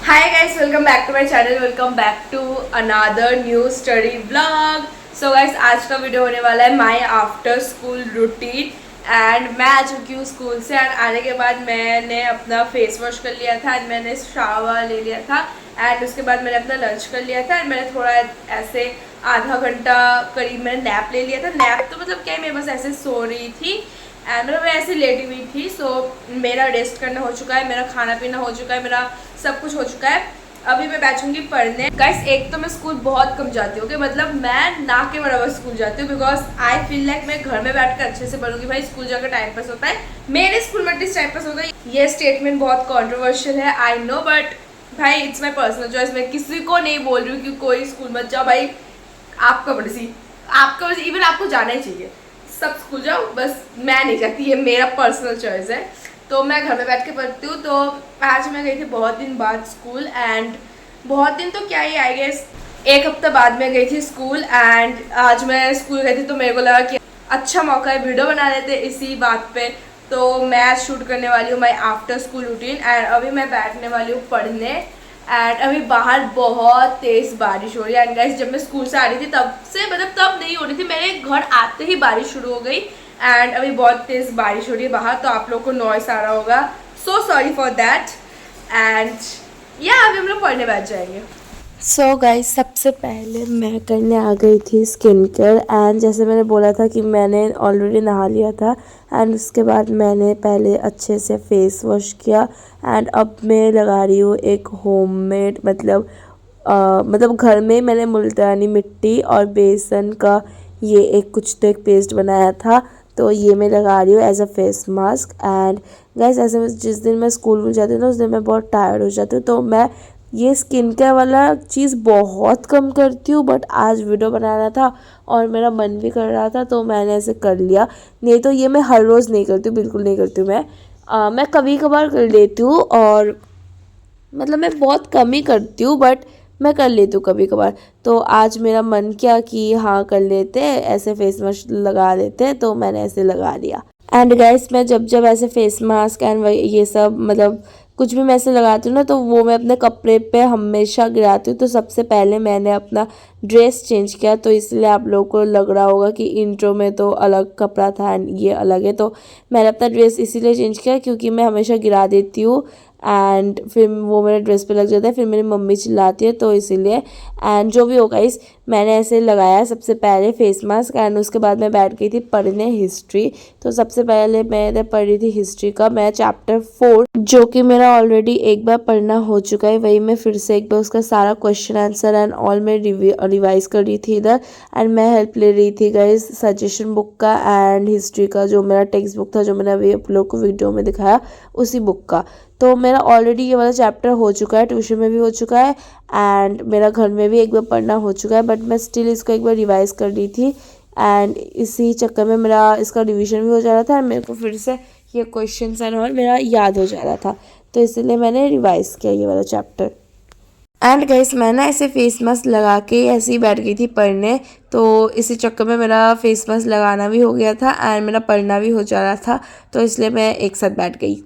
Hi guys, welcome back to my channel. Welcome back to another new study vlog. So guys, आज का video होने वाला है my after school routine and मैं आ चुकी हूँ स्कूल से एंड आने के बाद मैंने अपना फेस वॉश कर लिया था एंड मैंने शावर ले लिया था एंड उसके बाद मैंने अपना लंच कर लिया था एंड मैंने थोड़ा ऐसे आधा घंटा करीब मैंने नैप ले लिया था। नैप तो मतलब क्या है, मैं बस ऐसे सो रही थी एंड मैं ऐसे लेटी हुई थी। सो मेरा रेस्ट करना हो चुका है, मेरा खाना पीना हो चुका है, मेरा सब कुछ हो चुका है। अभी मैं बैठूंगी पढ़ने। गाइस एक तो मैं स्कूल बहुत कम जाती हूँ, मतलब मैं ना के बराबर स्कूल जाती हूँ बिकॉज आई फील लाइक मैं घर में बैठ कर अच्छे से पढ़ूंगी। भाई स्कूल जाकर टाइम पास होता है, मेरे स्कूल में एटलीस्ट टाइम पास होता है। ये स्टेटमेंट बहुत कॉन्ट्रोवर्शियल है, आई नो, बट भाई इट्स माई पर्सनल चॉइस। मैं किसी को नहीं बोल रही हूँ कि कोई स्कूल मत जाओ। भाई आपका मर्जी, आपका मर्जी, इवन आपको जाना ही चाहिए, सब स्कूल जाओ, बस मैं नहीं चाहती, ये मेरा पर्सनल चॉइस है। तो मैं घर में बैठ के पढ़ती हूँ। तो आज मैं गई थी बहुत दिन बाद स्कूल एंड बहुत दिन तो क्या ही, आई गेस एक हफ्ता बाद में गई थी स्कूल एंड आज मैं स्कूल गई थी तो मेरे को लगा कि अच्छा मौका है, वीडियो बना लेते इसी बात पे। तो मैं आज शूट करने वाली हूँ my after school routine and अभी मैं बैठने वाली हूँ पढ़ने एंड अभी बाहर बहुत तेज़ बारिश हो रही है। एंड गाइस जब मैं स्कूल से आ रही थी तब से, मतलब तब नहीं हो रही थी, मेरे घर आते ही बारिश शुरू हो गई एंड अभी बहुत तेज़ बारिश हो रही है बाहर, तो आप लोग को नॉइस आ रहा होगा, so sorry for that. And या अभी हम लोग पढ़ने बैठ जाएंगे। सो गाइस सबसे पहले मैं करने आ गई थी स्किन केयर एंड जैसे मैंने बोला था कि मैंने ऑलरेडी नहा लिया था एंड उसके बाद मैंने पहले अच्छे से फेस वॉश किया एंड अब मैं लगा रही हूँ एक होममेड मतलब घर में मैंने मुल्तानी मिट्टी और बेसन का ये एक कुछ तो एक पेस्ट बनाया था, तो ये मैं लगा रही हूँ as a face mask. And guys ऐसे जिस दिन मैं स्कूल जाती हूँ ना उस दिन मैं बहुत टायर्ड हो जाती हूँ, तो मैं ये स्किन केयर वाला चीज़ बहुत कम करती हूँ, बट आज वीडियो बनाना था और मेरा मन भी कर रहा था तो मैंने ऐसे कर लिया। नहीं तो ये मैं हर रोज़ नहीं करती हूँ, बिल्कुल नहीं करती हूँ। मैं कभी कभार कर लेती हूँ और मतलब मैं बहुत कम ही करती हूँ, बट मैं कर लेती हूँ कभी कभार। तो आज मेरा मन किया कि हाँ कर लेते हैं, ऐसे फेस मास्क लगा लेते हैं, तो मैंने ऐसे लगा लिया। एंड गाइस मैं जब जब ऐसे फेस मास्क एंड ये सब मतलब कुछ भी मैं ऐसे लगाती हूँ ना, तो वो मैं अपने कपड़े पे हमेशा गिराती हूँ। तो सबसे पहले मैंने अपना ड्रेस चेंज किया, तो इसलिए आप लोगों को लग रहा होगा कि इंट्रो में तो अलग कपड़ा था एंड ये अलग है। तो मैंने अपना ड्रेस इसीलिए चेंज किया क्योंकि मैं हमेशा गिरा देती हूँ एंड फिर वो मेरे ड्रेस पे लग जाता है, फिर मेरी मम्मी चिल्लाती है, तो इसीलिए। एंड जो भी होगा इस मैंने ऐसे लगाया सबसे पहले फेस मास्क एंड उसके बाद मैं बैठ गई थी पढ़ने हिस्ट्री। तो सबसे पहले मैंने पढ़ी थी हिस्ट्री का, मैं चैप्टर 4 जो कि मेरा ऑलरेडी एक बार पढ़ना हो चुका है, वही मैं फिर से एक बार उसका सारा क्वेश्चन आंसर एंड ऑल मैं रिवाइज कर रही थी इधर। एंड मैं हेल्प ले रही थी गाइस सजेशन बुक का एंड हिस्ट्री का, जो मेरा टेक्स्ट बुक था जो मैंने अभी आप लोग को वीडियो में दिखाया उसी बुक का। तो मेरा ऑलरेडी ये वाला चैप्टर हो चुका है, ट्यूशन में भी हो चुका है एंड मेरा घर में भी एक बार पढ़ना हो चुका है, बट मैं स्टिल इसको एक बार रिवाइज कर रही थी एंड इसी चक्कर में मेरा इसका रिवीजन भी हो जा रहा था एंड मेरे को फिर से ये क्वेश्चन एंड और मेरा याद हो जा रहा था, तो इसलिए मैंने रिवाइज किया ये वाला चैप्टर। एंड गाइस मैं ना ऐसे फेस मास्क लगा के ऐसे ही बैठ गई थी पढ़ने, तो इसी चक्कर में मेरा फेस मास्क लगाना भी हो गया था एंड मेरा पढ़ना भी हो जा रहा था, तो इसलिए मैं एक साथ बैठ गई।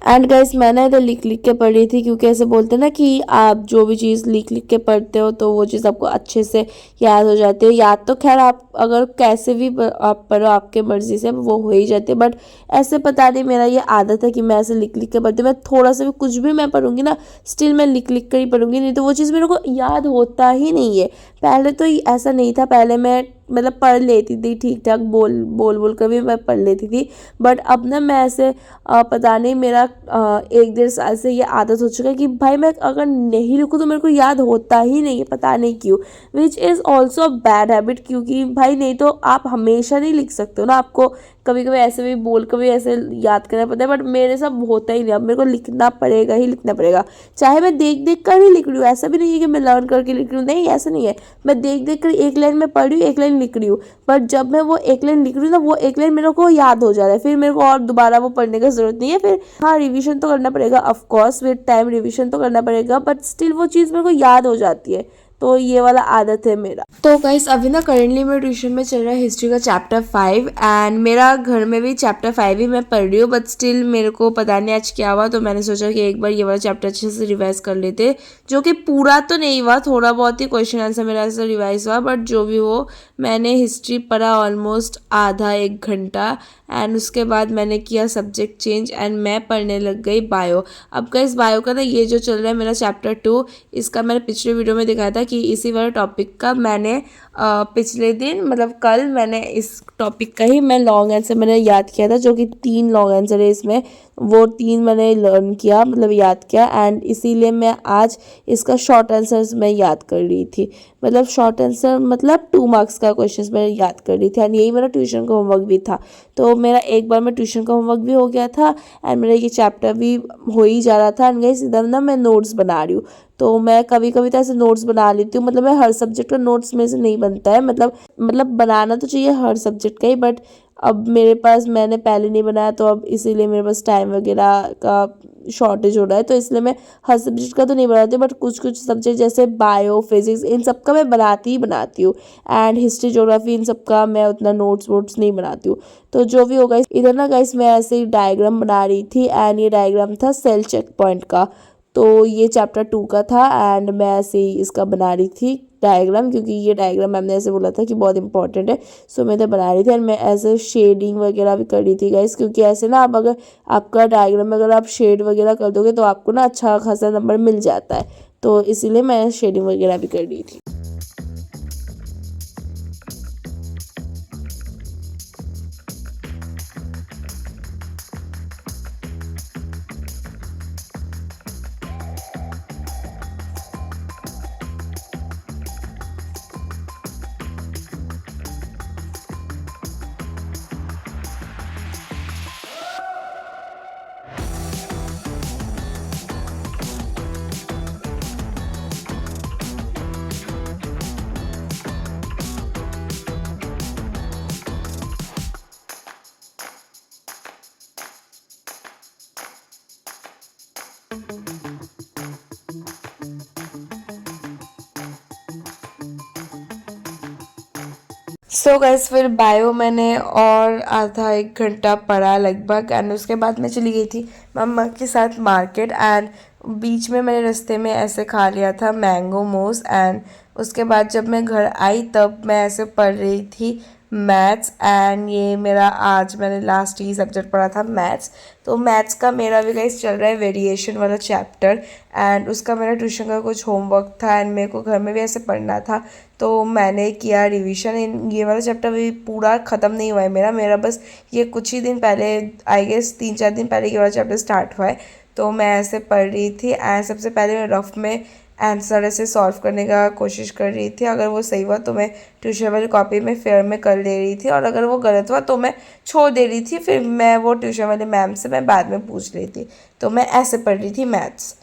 एंड गाइस मैं ना इधर लिख लिख के पढ़ रही थी क्योंकि ऐसे बोलते हैं ना कि आप जो भी चीज़ लिख लिख के पढ़ते हो तो वो चीज़ आपको अच्छे से याद हो जाती है। याद तो खैर आप अगर कैसे भी आप पढ़ो आपके मर्ज़ी से वो हो ही जाती है, बट ऐसे पता नहीं मेरा ये आदत है कि मैं ऐसे लिख लिख के पढ़ती हूँ। मैं थोड़ा सा भी कुछ भी मैं पढ़ूंगी ना स्टिल मैं लिख लिख कर ही पढ़ूंगी, नहीं तो वो चीज़ मेरे को याद होता ही नहीं है। पहले तो ऐसा नहीं था, पहले मैं मतलब पढ़ लेती थी ठीक ठाक, बोल बोल बोल कर भी मैं पढ़ लेती थी, बट अब ना मैं ऐसे पता नहीं मेरा 1-1.5 साल से ये आदत हो चुका है कि भाई मैं अगर नहीं लिखूँ तो मेरे को याद होता ही नहीं है, पता नहीं क्यों, which is also bad habit. क्योंकि भाई नहीं तो आप हमेशा नहीं लिख सकते हो ना, आपको कभी कभी ऐसे भी बोल कर भी ऐसे याद करना पड़ता है, बट मेरे सब होता ही नहीं। अब मेरे को लिखना पड़ेगा ही लिखना पड़ेगा, चाहे मैं देख देख कर ही लिख रही हूँ। ऐसा भी नहीं है कि मैं लर्न करके लिख रही हूँ, नहीं ऐसा नहीं है। मैं देख देख कर एक लाइन में पढ़ रही हूँ, एक लाइन लिख रही हूँ, बट जब मैं वो एक लाइन लिख रही हूँ ना वो एक लाइन मेरे को याद हो जा रहा है, फिर मेरे को और दोबारा वो पढ़ने की जरूरत नहीं है। फिर हाँ रिविजन तो करना पड़ेगा, ऑफकोर्स विद टाइम रिविजन तो करना पड़ेगा, बट स्टिल वो चीज़ मेरे को याद हो जाती है, तो ये वाला आदत है मेरा। तो गाइस अभी ना करेंटली मेरे ट्यूशन में चल रहा है हिस्ट्री का चैप्टर 5 एंड मेरा घर में भी चैप्टर 5 ही मैं पढ़ रही हूँ, बट स्टिल मेरे को पता नहीं आज क्या हुआ, तो मैंने सोचा कि एक बार ये वाला चैप्टर अच्छे से रिवाइज कर लेते, जो कि पूरा तो नहीं हुआ, थोड़ा बहुत ही क्वेश्चन आंसर मेरा ऐसा रिवाइज हुआ, बट जो भी हो मैंने हिस्ट्री पढ़ा ऑलमोस्ट आधा 1 घंटा एंड उसके बाद मैंने किया सब्जेक्ट चेंज एंड मैं पढ़ने लग गई बायो। अब का इस बायो का ना ये जो चल रहा है मेरा चैप्टर 2, इसका मैंने पिछले वीडियो में दिखाया था कि इसी वाले टॉपिक का मैंने पिछले दिन मतलब कल मैंने इस टॉपिक का ही मैं लॉन्ग आंसर मैंने याद किया था, जो कि 3 लॉन्ग आंसर है इसमें, वो 3 मैंने लर्न किया मतलब याद किया एंड इसीलिए मैं आज इसका शॉर्ट आंसर्स मैं याद कर रही थी। मतलब शॉर्ट आंसर मतलब 2 मार्क्स का क्वेश्चन मैं याद कर रही थी एंड यही मेरा ट्यूशन का होमवर्क भी था। तो मेरा एक बार में ट्यूशन का होमवर्क भी हो गया था एंड मेरा ये चैप्टर भी हो ही जा रहा था एंड गाइस इधर ना मैं नोट्स बना रही हूँ। तो मैं कभी कभी तो ऐसे नोट्स बना लेती हूँ, मतलब मैं हर सब्जेक्ट का नोट्स में से नहीं बनता है, मतलब बनाना तो चाहिए हर सब्जेक्ट का ही, बट अब मेरे पास मैंने पहले नहीं बनाया तो अब इसीलिए मेरे पास टाइम वगैरह का शॉर्टेज हो रहा है, तो इसलिए मैं हर सब्जेक्ट का तो नहीं बनाती, बट कुछ कुछ सब्जेक्ट जैसे बायो फिजिक्स इन सब का मैं बनाती हूँ एंड हिस्ट्री ज्योग्राफी इन सब का मैं उतना नोट्स वोट्स नहीं बनाती हूँ। तो जो भी होगा इधर ना गाइस मैं ऐसे ही डायग्राम बना रही थी एंड ये डायग्राम था सेल चेक पॉइंट का, तो ये चैप्टर 2 का था एंड मैं ऐसे ही इसका बना रही थी डायग्राम, क्योंकि ये डायग्राम मैम ने ऐसे बोला था कि बहुत इंपॉर्टेंट है, सो मैं तो बना रही थी एंड मैं ऐसे शेडिंग वगैरह भी कर रही थी गाइस, क्योंकि ऐसे ना आप अगर आपका डायग्राम में अगर आप शेड वगैरह कर दोगे तो आपको ना अच्छा खासा नंबर मिल जाता है, तो इसीलिए मैं शेडिंग वगैरह भी कर रही थी। सो गाइस फिर बायो मैंने और आधा 1 घंटा पढ़ा लगभग एंड उसके बाद मैं चली गई थी मम्मा के साथ मार्केट एंड बीच में मैंने रास्ते में ऐसे खा लिया था मैंगो मोस एंड उसके बाद जब मैं घर आई तब मैं ऐसे पढ़ रही थी मैथ्स एंड ये मेरा आज मैंने लास्ट ही सब्जेक्ट पढ़ा था मैथ्स। तो मैथ्स का मेरा भी गाइस चल रहा है वेरिएशन वाला चैप्टर एंड उसका मेरा ट्यूशन का कुछ होमवर्क था एंड मेरे को घर में भी ऐसे पढ़ना था, तो मैंने किया रिवीजन। ये वाला चैप्टर भी पूरा ख़त्म नहीं हुआ है मेरा बस ये कुछ ही दिन पहले आई गेस 3-4 दिन पहले ये वाला चैप्टर स्टार्ट हुआ है, तो मैं ऐसे पढ़ रही थी एंड सबसे पहले मैं रफ में आंसर ऐसे सॉल्व करने का कोशिश कर रही थी, अगर वो सही हुआ तो मैं ट्यूशन वाली कॉपी में फेयर में कर ले रही थी और अगर वो गलत हुआ तो मैं छोड़ दे रही थी, फिर मैं वो ट्यूशन वाले मैम से मैं बाद में पूछ रही थी। तो मैं ऐसे पढ़ रही थी मैथ्स।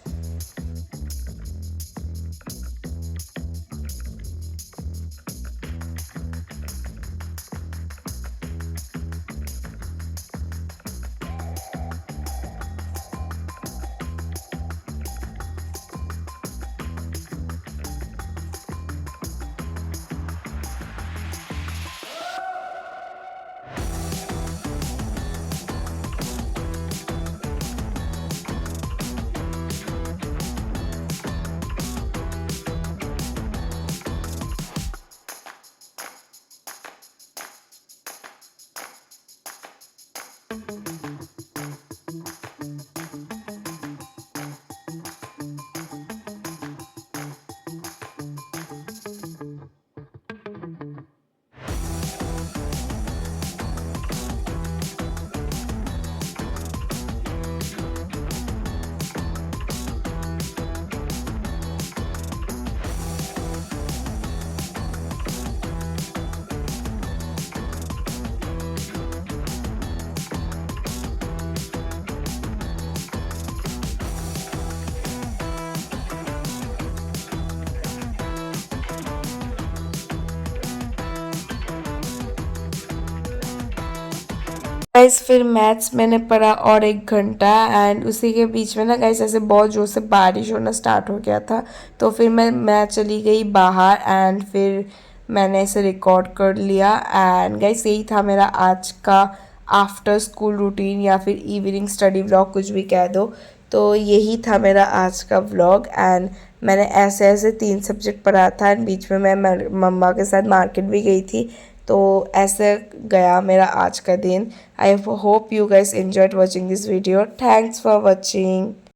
गाइस फिर मैथ्स मैंने पढ़ा और 1 घंटा एंड उसी के बीच में ना गाइस ऐसे बहुत जोर से बारिश होना स्टार्ट हो गया था, तो फिर मैं चली गई बाहर एंड फिर मैंने इसे रिकॉर्ड कर लिया। एंड गाइस यही था मेरा आज का आफ्टर स्कूल रूटीन या फिर इवनिंग स्टडी व्लॉग, कुछ भी कह दो। तो यही था मेरा आज का व्लॉग एंड मैंने ऐसे ऐसे 3 सब्जेक्ट पढ़ा था एंड बीच में मैं मम्मा के साथ मार्केट भी गई थी। तो ऐसे गया मेरा आज का दिन। I hope you guys enjoyed watching this video. Thanks for watching.